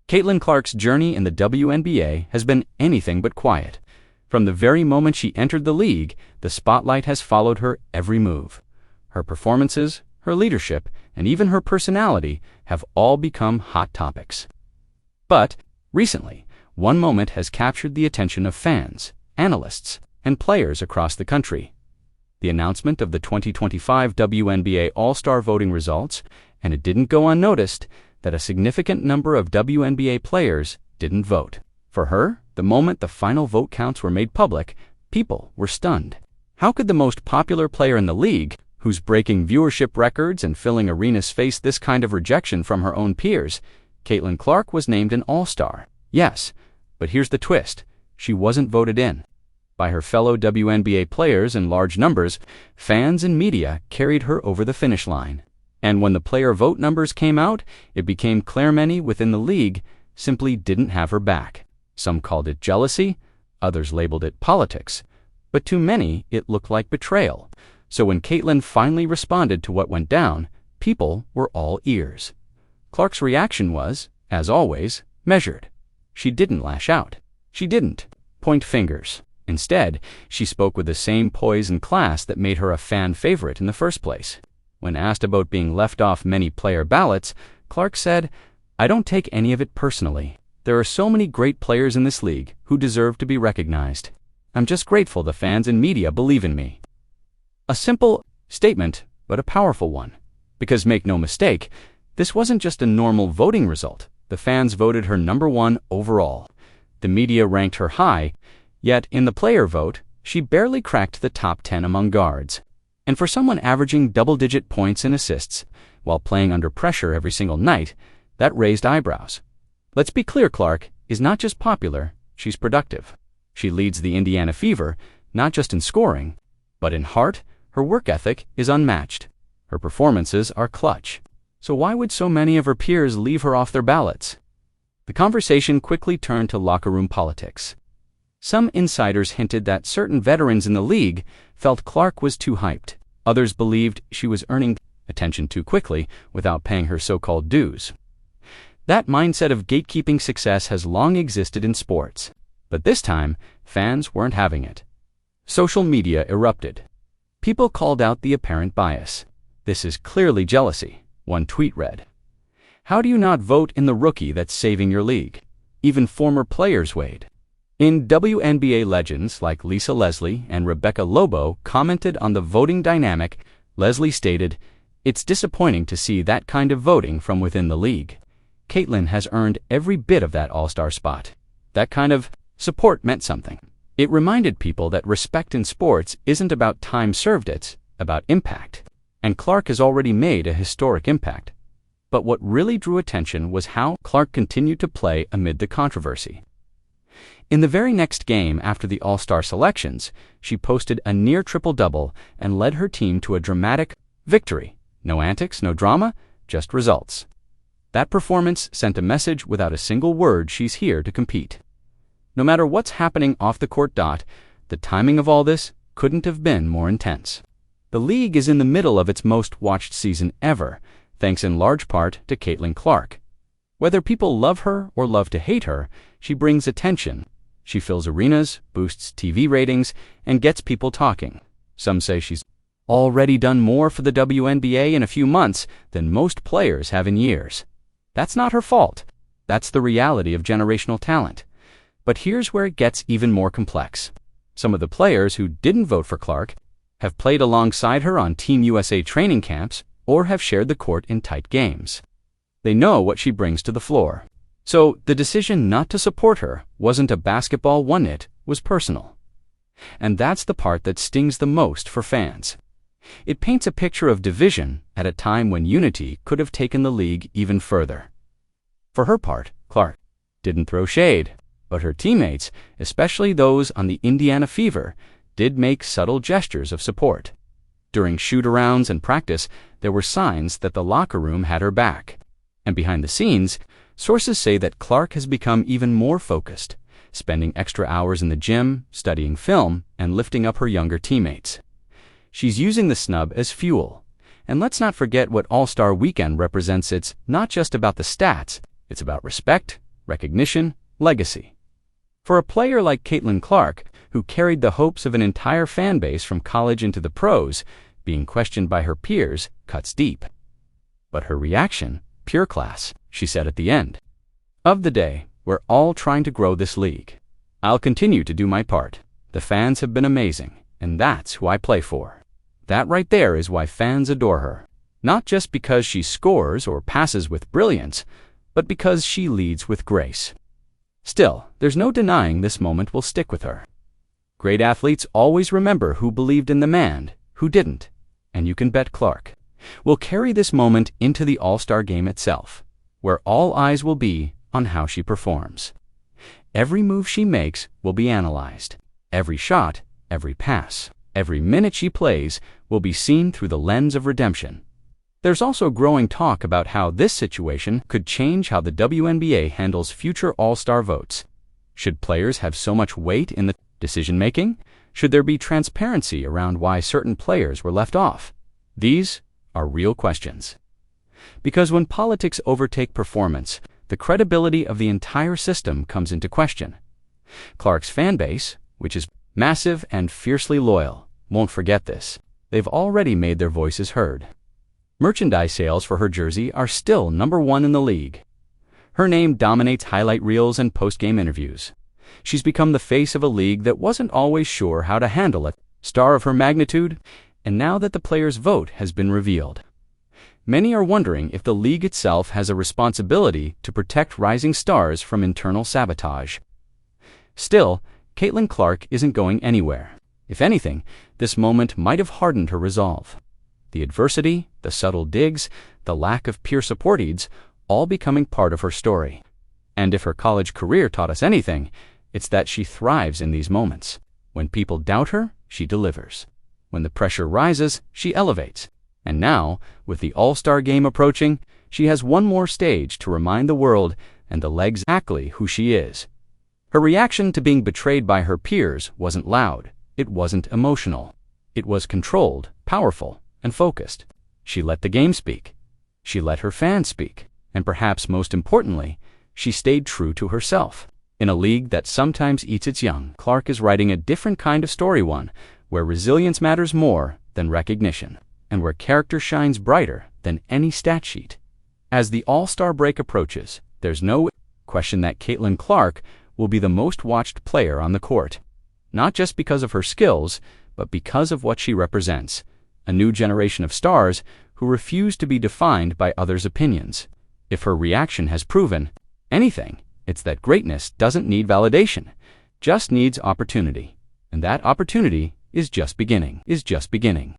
Caitlin Clark's journey in the WNBA has been anything but quiet. From the very moment she entered the league, the spotlight has followed her every move. Her performances, her leadership, and even her personality have all become hot topics. But, recently, one moment has captured the attention of fans, analysts, and players across the country. The announcement of the 2025 WNBA All-Star voting results, and it didn't go unnoticed that a significant number of WNBA players didn't vote. For her, the moment the final vote counts were made public, people were stunned. How could the most popular player in the league, who's breaking viewership records and filling arenas, face this kind of rejection from her own peers? Caitlin Clark was named an All-Star. Yes, but here's the twist. She wasn't voted in. By her fellow WNBA players in large numbers, fans and media carried her over the finish line. And when the player vote numbers came out, it became clear many within the league simply didn't have her back. Some called it jealousy, others labeled it politics, but to many it looked like betrayal. So when Caitlin finally responded to what went down, people were all ears. Clark's reaction was, as always, measured. She didn't lash out. She didn't point fingers. Instead, she spoke with the same poise and class that made her a fan favorite in the first place. When asked about being left off many player ballots, Clark said, "I don't take any of it personally. There are so many great players in this league who deserve to be recognized. I'm just grateful the fans and media believe in me." A simple statement, but a powerful one. Because make no mistake, this wasn't just a normal voting result. The fans voted her #1 overall. The media ranked her high, yet in the player vote, she barely cracked the top 10 among guards. And for someone averaging double-digit points and assists, while playing under pressure every single night, that raised eyebrows. Let's be clear, Clark is not just popular, she's productive. She leads the Indiana Fever, not just in scoring, but in heart. Her work ethic is unmatched. Her performances are clutch. So why would so many of her peers leave her off their ballots? The conversation quickly turned to locker room politics. Some insiders hinted that certain veterans in the league felt Clark was too hyped. Others believed she was earning attention too quickly without paying her so-called dues. That mindset of gatekeeping success has long existed in sports. But this time, fans weren't having it. Social media erupted. People called out the apparent bias. "This is clearly jealousy," one tweet read. "How do you not vote in the rookie that's saving your league?" Even former players weighed. In WNBA legends like Lisa Leslie and Rebecca Lobo commented on the voting dynamic. Leslie stated, "It's disappointing to see that kind of voting from within the league. Caitlin has earned every bit of that all-star spot." That kind of support meant something. It reminded people that respect in sports isn't about time served, it's about impact. And Clark has already made a historic impact. But what really drew attention was how Clark continued to play amid the controversy. In the very next game after the All-Star selections, she posted a near triple-double and led her team to a dramatic victory. No antics, no drama, just results. That performance sent a message without a single word: she's here to compete. No matter what's happening off the court, the timing of all this couldn't have been more intense. The league is in the middle of its most-watched season ever, thanks in large part to Caitlin Clark. Whether people love her or love to hate her, she brings attention. She fills arenas, boosts TV ratings, and gets people talking. Some say she's already done more for the WNBA in a few months than most players have in years. That's not her fault. That's the reality of generational talent. But here's where it gets even more complex. Some of the players who didn't vote for Clark have played alongside her on Team USA training camps or have shared the court in tight games. They know what she brings to the floor. So the decision not to support her wasn't a basketball one, it was personal. And that's the part that stings the most for fans. It paints a picture of division at a time when unity could have taken the league even further. For her part, Clark didn't throw shade, but her teammates, especially those on the Indiana Fever, did make subtle gestures of support. During shoot-arounds and practice, there were signs that the locker room had her back. And behind the scenes, sources say that Clark has become even more focused, spending extra hours in the gym, studying film, and lifting up her younger teammates. She's using the snub as fuel. And let's not forget what All-Star Weekend represents. It's not just about the stats, it's about respect, recognition, legacy. For a player like Caitlin Clark, who carried the hopes of an entire fan base from college into the pros, being questioned by her peers cuts deep. But her reaction, pure class, she said at the end of the day, "We're all trying to grow this league. I'll continue to do my part. The fans have been amazing, and that's who I play for." That right there is why fans adore her. Not just because she scores or passes with brilliance, but because she leads with grace. Still, there's no denying this moment will stick with her. Great athletes always remember who believed in them and who didn't, and you can bet Clark will carry this moment into the All-Star game itself, where all eyes will be on how she performs. Every move she makes will be analyzed. Every shot, every pass, every minute she plays will be seen through the lens of redemption. There's also growing talk about how this situation could change how the WNBA handles future All-Star votes. Should players have so much weight in the decision-making? Should there be transparency around why certain players were left off? These are real questions. Because when politics overtake performance, the credibility of the entire system comes into question. Clark's fan base, which is massive and fiercely loyal, won't forget this. They've already made their voices heard. Merchandise sales for her jersey are still #1 in the league. Her name dominates highlight reels and post-game interviews. She's become the face of a league that wasn't always sure how to handle a star of her magnitude, and now that the players' vote has been revealed, many are wondering if the league itself has a responsibility to protect rising stars from internal sabotage. Still, Caitlin Clark isn't going anywhere. If anything, this moment might have hardened her resolve. The adversity, the subtle digs, the lack of peer supports, all becoming part of her story. And if her college career taught us anything, it's that she thrives in these moments. When people doubt her, she delivers. When the pressure rises, she elevates. And now, with the All-Star game approaching, she has one more stage to remind the world and the legs exactly who she is. Her reaction to being betrayed by her peers wasn't loud. It wasn't emotional. It was controlled, powerful, and focused. She let the game speak. She let her fans speak. And perhaps most importantly, she stayed true to herself. In a league that sometimes eats its young, Clark is writing a different kind of story, one where resilience matters more than recognition, and where character shines brighter than any stat sheet. As the All-Star break approaches, there's no question that Caitlin Clark will be the most watched player on the court. Not just because of her skills, but because of what she represents. A new generation of stars who refuse to be defined by others' opinions. If her reaction has proven anything, it's that greatness doesn't need validation, just needs opportunity. And that opportunity is just beginning.